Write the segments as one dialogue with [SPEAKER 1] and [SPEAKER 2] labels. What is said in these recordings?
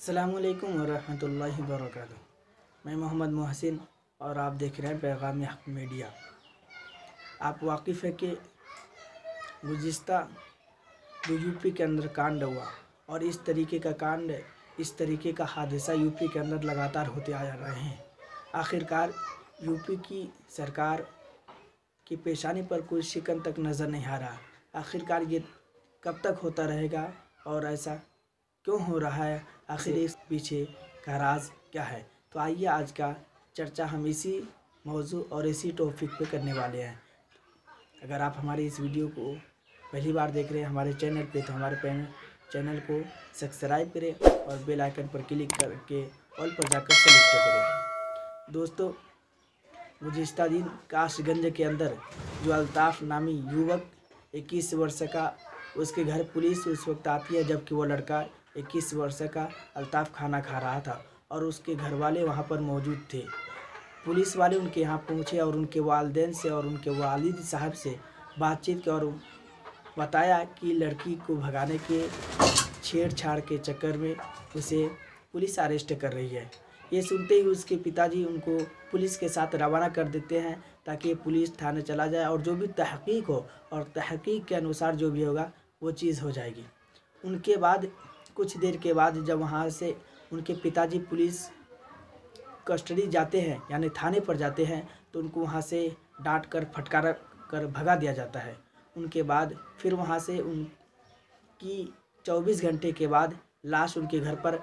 [SPEAKER 1] अस्सलामुअलैकुम वरहमतुल्लाहि वबरकातुहू। मैं मोहम्मद मोहसिन और आप देख रहे हैं पैगाम हक़ मीडिया। आप वाकिफ़ है कि गुज़िश्ता जो यूपी के अंदर कांड हुआ और इस तरीके का कांड, इस तरीके का हादसा यूपी के अंदर लगातार होते आ रहे हैं। आखिरकार यूपी की सरकार की पेशानी पर कोई शिकन तक नज़र नहीं आ रहा। आखिरकार ये कब तक होता रहेगा और ऐसा क्यों हो रहा है? आखिर इस पीछे का राज क्या है? तो आइए आज का चर्चा हम इसी मौजू और इसी टॉपिक पे करने वाले हैं। अगर आप हमारे इस वीडियो को पहली बार देख रहे हैं हमारे चैनल पे, तो हमारे चैनल को सब्सक्राइब करें और बेल आइकन पर क्लिक करके ऑल पर जाकर सेलेक्ट करें। दोस्तों, गुज़िश्ता दिन काशगंज के अंदर जो अल्ताफ़ नामी युवक 21 वर्ष का, उसके घर पुलिस उस वक्त आती है जबकि वो लड़का 21 वर्ष का अल्ताफ़ खाना खा रहा था और उसके घर वाले वहाँ पर मौजूद थे। पुलिस वाले उनके यहाँ पहुँचे और उनके वालिदैन से और उनके वालिद साहब से बातचीत की और बताया कि लड़की को भगाने के छेड़छाड़ के चक्कर में उसे पुलिस अरेस्ट कर रही है। ये सुनते ही उसके पिताजी उनको पुलिस के साथ रवाना कर देते हैं ताकि पुलिस थाने चला जाए और जो भी तहकीक हो और तहकीक के अनुसार जो भी होगा वो चीज़ हो जाएगी। उनके बाद कुछ देर के बाद जब वहाँ से उनके पिताजी पुलिस कस्टडी जाते हैं यानी थाने पर जाते हैं, तो उनको वहाँ से डांट कर फटकार कर भगा दिया जाता है। उनके बाद फिर वहाँ से उनकी 24 घंटे के बाद लाश उनके घर पर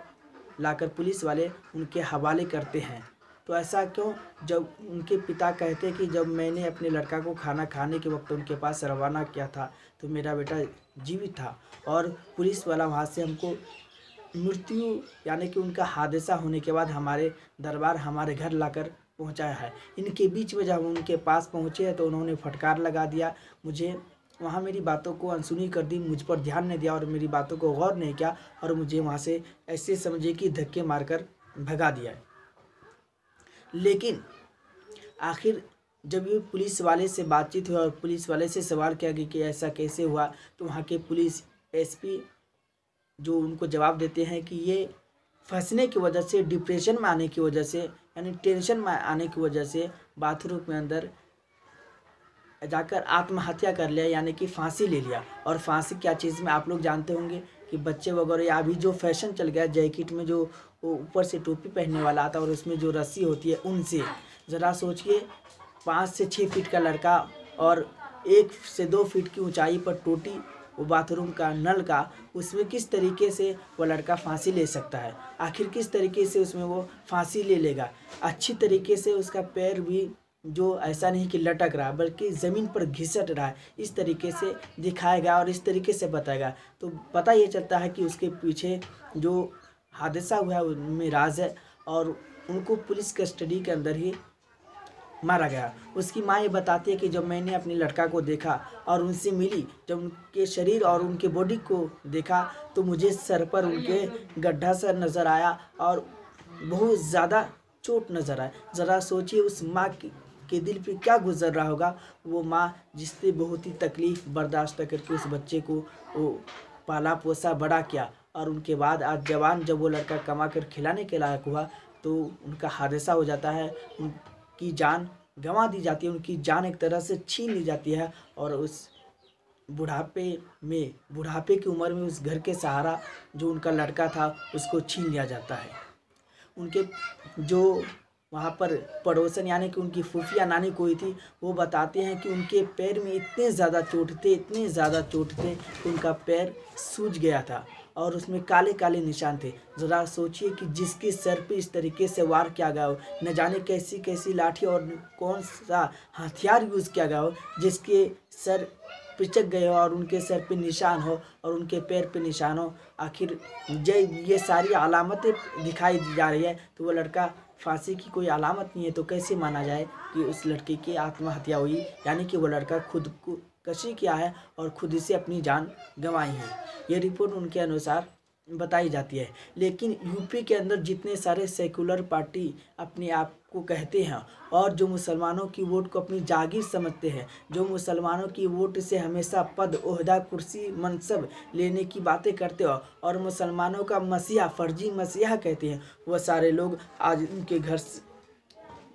[SPEAKER 1] लाकर पुलिस वाले उनके हवाले करते हैं। तो ऐसा क्यों? जब उनके पिता कहते हैं कि जब मैंने अपने लड़का को खाना खाने के वक्त उनके पास रवाना किया था तो मेरा बेटा जीवित था और पुलिस वाला वहाँ से हमको मृत्यु यानी कि उनका हादसा होने के बाद हमारे दरबार हमारे घर लाकर पहुँचाया है। इनके बीच में जब उनके पास पहुँचे हैं तो उन्होंने फटकार लगा दिया, मुझे वहाँ मेरी बातों को अनसुनी कर दी, मुझ पर ध्यान नहीं दिया और मेरी बातों को गौर नहीं किया और मुझे वहाँ से ऐसे समझे कि धक्के मारकर भगा दिया है। लेकिन आखिर जब ये पुलिस वाले से बातचीत हुई और पुलिस वाले से सवाल किया कि ऐसा कैसे हुआ, तो वहाँ के पुलिस एसपी जो उनको जवाब देते हैं कि ये फंसने की वजह से, डिप्रेशन में आने की वजह से, यानी टेंशन में आने की वजह से बाथरूम में अंदर जाकर आत्महत्या कर लिया, यानी कि फांसी ले लिया। और फांसी क्या चीज़ में आप लोग जानते होंगे कि बच्चे वगैरह, या अभी जो फैशन चल गया जैकेट में जो ऊपर से टोपी पहनने वाला आता है और उसमें जो रस्सी होती है उनसे। ज़रा सोचिए, 5 से 6 फीट का लड़का और 1 से 2 फीट की ऊंचाई पर टोटी, वो बाथरूम का नल का, उसमें किस तरीके से वो लड़का फांसी ले सकता है? आखिर किस तरीके से उसमें वो फांसी ले लेगा? अच्छी तरीके से उसका पैर भी जो ऐसा नहीं कि लटक रहा बल्कि ज़मीन पर घिसट रहा है, इस तरीके से दिखाएगा और इस तरीके से बताएगा। तो पता ये चलता है कि उसके पीछे जो हादसा हुआ है उनमें राज है और उनको पुलिस कस्टडी के अंदर ही मारा गया। उसकी माँ ये बताती है कि जब मैंने अपने लड़का को देखा और उनसे मिली, जब उनके शरीर और उनके बॉडी को देखा तो मुझे सर पर उनके गड्ढा सा नज़र आया और बहुत ज़्यादा चोट नज़र आया। ज़रा सोचिए उस माँ के दिल पे क्या गुजर रहा होगा। वो माँ जिससे बहुत ही तकलीफ़ बर्दाश्त करके उस बच्चे को वो पाला पोसा बड़ा किया और उनके बाद आज जवान जब वो लड़का कमा कर खिलाने के लायक हुआ तो उनका हादसा हो जाता है, उनकी जान गंवा दी जाती है, उनकी जान एक तरह से छीन ली जाती है और उस बुढ़ापे की उम्र में उस घर के सहारा जो उनका लड़का था उसको छीन लिया जाता है। उनके जो वहाँ पर पड़ोसन यानी कि उनकी फूफिया नानी कोई थी, वो बताते हैं कि उनके पैर में इतने ज़्यादा चोट थे कि उनका पैर सूज गया था और उसमें काले काले निशान थे। ज़रा सोचिए कि जिसके सर पे इस तरीके से वार किया गया हो, न जाने कैसी कैसी लाठी और कौन सा हथियार यूज़ किया गया हो, जिसके सर पिचक गए हो और उनके सर पे निशान हो और उनके पैर पे निशान हो। आखिर जब ये सारी अलामतें दिखाई जा रही है तो वो लड़का फांसी की कोई अलामत नहीं है, तो कैसे माना जाए कि उस लड़के की आत्महत्या हुई, यानी कि वो लड़का खुद को कशी किया है और खुद से अपनी जान गंवाई है। ये रिपोर्ट उनके अनुसार बताई जाती है। लेकिन यूपी के अंदर जितने सारे सेकुलर पार्टी अपने आप को कहते हैं और जो मुसलमानों की वोट को अपनी जागीर समझते हैं, जो मुसलमानों की वोट से हमेशा पद, ओहदा, कुर्सी, मनसब लेने की बातें करते हो और मुसलमानों का मसीहा, फर्जी मसीहा कहते हैं, वह सारे लोग आज उनके घर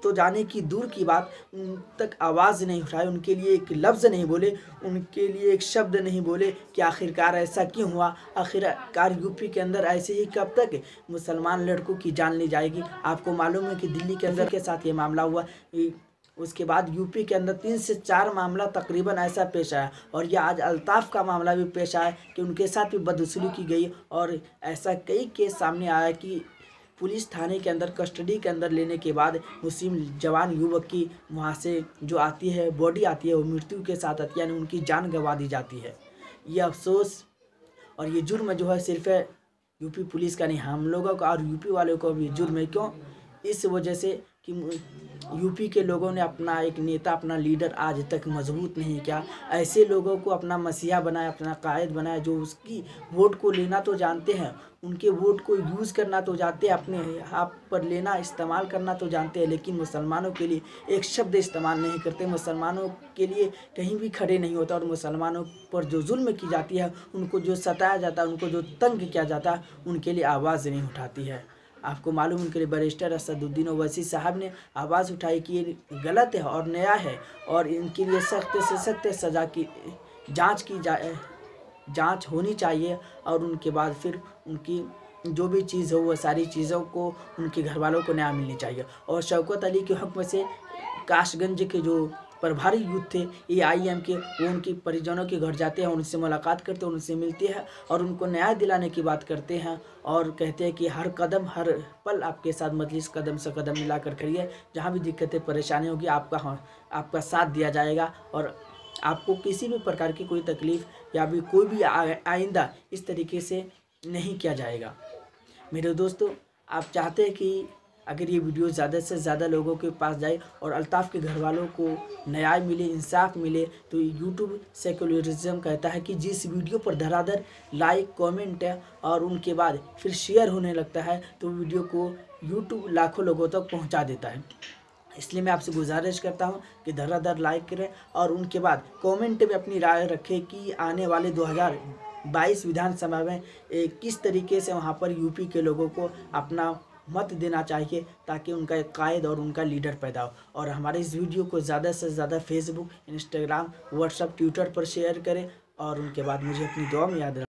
[SPEAKER 1] तो जाने की दूर की बात उन तक आवाज़ नहीं उठाए, उनके लिए एक लफ्ज़ नहीं बोले, उनके लिए एक शब्द नहीं बोले कि आखिरकार ऐसा क्यों हुआ, आखिरकार यूपी के अंदर ऐसे ही कब तक मुसलमान लड़कों की जान ली जाएगी। आपको मालूम है कि दिल्ली के अंदर के साथ ये मामला हुआ, उसके बाद यूपी के अंदर 3 से 4 मामला तकरीबन ऐसा पेश आया और यह आज अल्ताफ़ का मामला भी पेश आया कि उनके साथ भी बदसलूकी की गई और ऐसा कई केस सामने आया कि पुलिस थाने के अंदर कस्टडी के अंदर लेने के बाद मुस्लिम जवान युवक की वहाँ से जो आती है बॉडी आती है वो मृत्यु के साथ आती है, यानी उनकी जान गंवा दी जाती है। ये अफसोस और ये जुर्म जो है सिर्फ यूपी पुलिस का नहीं, हम लोगों का और यूपी वालों को भी जुर्म है। क्यों? इस वजह से कि यूपी के लोगों ने अपना एक नेता, अपना लीडर आज तक मजबूत नहीं किया। ऐसे लोगों को अपना मसीहा बनाया, अपना कायद बनाया जो उसकी वोट को लेना तो जानते हैं, उनके वोट को यूज़ करना तो जानते हैं, अपने आप पर लेना, इस्तेमाल करना तो जानते हैं, लेकिन मुसलमानों के लिए एक शब्द इस्तेमाल नहीं करते, मुसलमानों के लिए कहीं भी खड़े नहीं होता और मुसलमानों पर जो जुल्म की जाती है, उनको जो सताया जाता है, उनको जो तंग किया जाता है, उनके लिए आवाज़ नहीं उठाती है। आपको मालूम उनके लिए बैरिस्टर असदुद्दीन ओवैसी साहब ने आवाज़ उठाई कि ये गलत है और नया है और इनके लिए सख्त से सख्त सज़ा की जांच होनी चाहिए और उनके बाद फिर उनकी जो भी चीज़ हो वह सारी चीज़ों को उनके घर वालों को न्याय मिलनी चाहिए। और शौकत अली के हुक्म से काशगंज के जो प्रभारी यूथ थे AIM के, वो उनकी परिजनों के घर जाते हैं, उनसे मुलाकात करते हैं, उनसे मिलते हैं और उनको न्याय दिलाने की बात करते हैं और कहते हैं कि हर कदम हर पल आपके साथ मजलिस कदम से कदम मिलाकर खड़ी है, जहाँ भी दिक्कतें परेशानी होगी आपका साथ दिया जाएगा और आपको किसी भी प्रकार की कोई तकलीफ़ या भी कोई भी आइंदा इस तरीके से नहीं किया जाएगा। मेरे दोस्तों, आप चाहते हैं कि अगर ये वीडियो ज़्यादा से ज़्यादा लोगों के पास जाए और अल्ताफ़ के घर वालों को न्याय मिले, इंसाफ मिले, तो यूट्यूब सेकुलरिज्म कहता है कि जिस वीडियो पर धड़ाधड़ लाइक, कमेंट और उनके बाद फिर शेयर होने लगता है तो वीडियो को यूट्यूब लाखों लोगों तक पहुंचा देता है। इसलिए मैं आपसे गुजारिश करता हूं कि धड़ाधड़ लाइक करें और उनके बाद कमेंट में अपनी राय रखें कि आने वाले 2022 विधानसभा में किस तरीके से वहां पर यूपी के लोगों को अपना मत देना चाहिए ताकि उनका एक कायद और उनका लीडर पैदा हो। और हमारे इस वीडियो को ज़्यादा से ज़्यादा फेसबुक, इंस्टाग्राम, व्हाट्सएप, ट्विटर पर शेयर करें और उनके बाद मुझे अपनी दुआ में याद रखें।